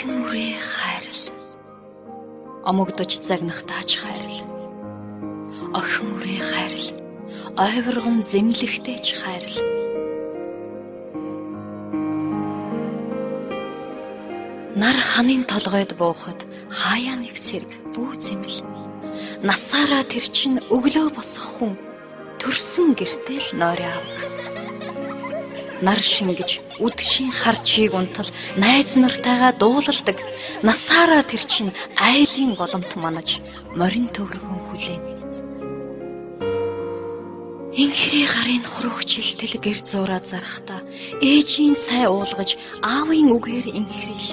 Дахин үрээ хайрал. Омогдож загнах тааж хайрал. Охин үрээ хайрал. Ойворгон зэмлэхтэйч хайрал. Нар ханын толгойд буухад хаяа нэг сэрг бүү зэмэл. Насаараа тэр чин өглөө босох хүн төрсөн гэртэл нойроо авг. Нар шингэж үдшийн харчийг унтал найз нартайгаа дуулалдаг. Насаараа тэр чин айлын голомт манаж морин төвөргөн хүлээн. Инхри гарын хуруугчлтэл гэр зураа зарахта ээжийн цай уулгаж аавын үгээр инхрил.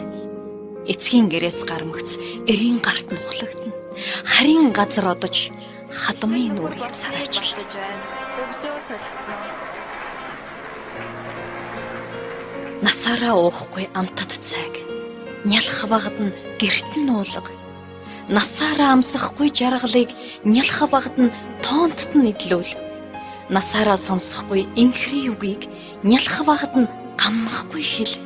Эцгийн гэрээс гармагц эрийн гарт нухлагдана. Харин газар одож хадмын нүрийг царайчлаа. Насаараа уухгүй амтад цайг. Нялх багад нь гэрт нь уулга. Насаараа амсахгүй жаргалыг нялх багад нь тоонтод нь идлүүл. Насаараа сонсохгүй инхри үгийг нялх багад нь гамнахгүй хэл.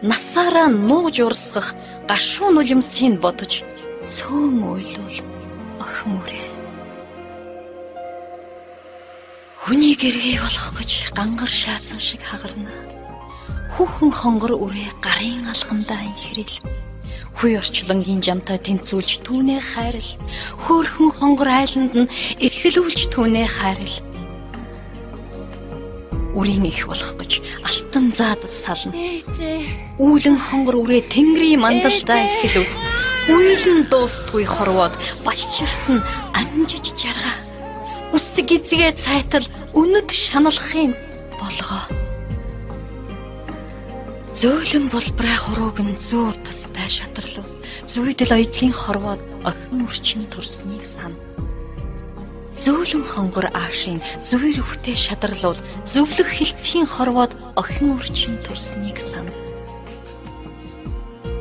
Насаараа нууж урсгах гашуун нулимсыг бодож цөөн уйлуул охин үрээ. Хүний гэргээ болох гэж гангар шаацсан шиг хагарна. Хүүхэн хонгор үрээ гарын алгандаа инхрил. Хүй орчлонгийн жамтай тэнцүүлж түүнээ хайрал. Хөөхөн хонгор айланд нь эрхлүүлж түүнээ хайрал. Үрийн их болох гэж алтан заад сална. Үүлэн хонгор үрээ тэнгэрийн мандалдаа эрхлүүл. Үйлэн дуустгүй хорвоод балчирт нь амжиж жаргаа. Үсэг эзгээ цайтал өнөд шаналхын болгоо. Зөөлөн болбраа хурууг нь зүүр тастай шатарлуу. Зүйдэл ойдлын хорвоод охин үрчин турсныг сана. Зөөлөн хонгор аашийн зүйр өвтэй шадарлуул зөвлөх хилцхийн хорвоод охин үрчин турсныг сана.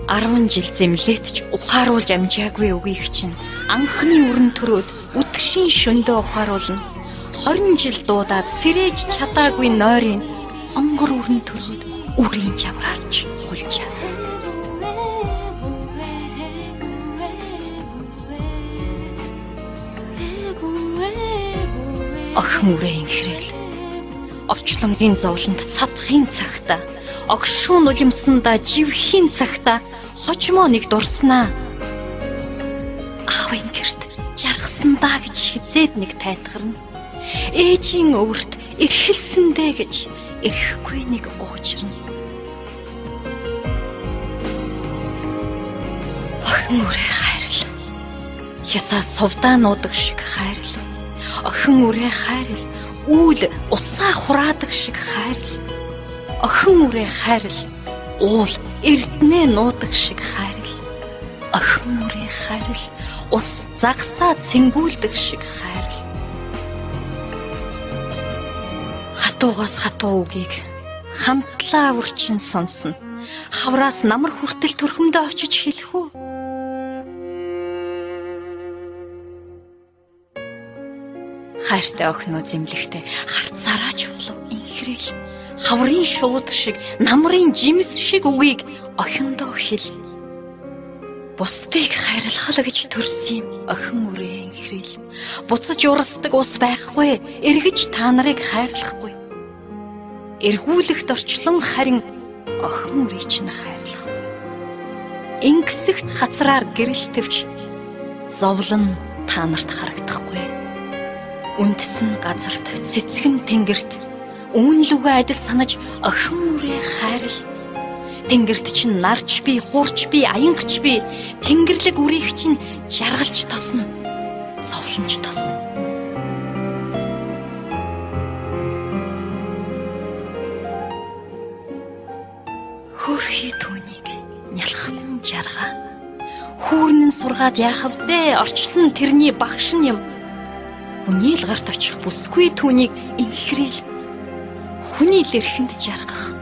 10 жил зэмлэтч ухааруулж амжаагүй үгийг чинь анхны өрн төрөөд үтгшийн шөндөө ухааруулна. 20 жил дуудаад сэрээж чадаагүй нойрын хонгор өрн төрөөд үрийн чавраарч хулчаа. Охин үрээ инхрэл. Орчлонгийн зовлонд цадахын цагта, огшуун нулимсандаа живхийн цагта хожмоо нэг дурснаа. Аавын гэрт жаргасандаа гэж хизээд нэг тайтгарна. Ээжийн өвөрт эрхэлсэндээ гэж эрхгүй нэг уучрна. Охин үрээ хайрал. Ясаа сувдаа нуудаг шиг хайрал. Охин үрээ хайрал. Үүл усаа хураадаг шиг хайрал. Охин үрээ хайрал. Уул эрдэнэ нуудаг шиг хайрал. Охин үрээ хайрал. Ус загсаа цэнгүүлдэг шиг хайрал. Хатуугаас хатуу үгийг хамтлаа үрчин сонсно. Хавраас намар хүртэл төрхөндөө очиж хэлэх үү? Хайртай охиноо зэмлэхтэй харцаараа ч болов инхрэл. Хаврын шууд шиг, намрын жимс шиг үгийг охиндоо хэл. Бусдыг хайрлах л гэж төрсөн охин үрээ инхрэл. Буцаж урсдаг ус байхгүй, эргэж та нарыг хайрлахгүй. Эргүүлэгт орчлон харин охин үрээ чинь хайрлахгүй. Ингэсэгт хацраар гэрэлтвч зовлон та нарт харагдахгүй. Үндэсэн газарт цэцгэн тэнгэрт үүнлүгэ адил санаж охин үрээ хайрал. Тэнгэрт чинь нарч би, хуурч би, аянгач би, тэнгэрлэг үрийг чинь жаргалж тосно, зовлонж тосно. Хөрхий түүнийг нялхан жаргаа. Хүүрнэн сургаад яахав дээ, орчлон тэрний багш нь юм. Хүний л гарт очих бүсгүй түүнийг инхрэл. Хүний л эрхэнд жаргах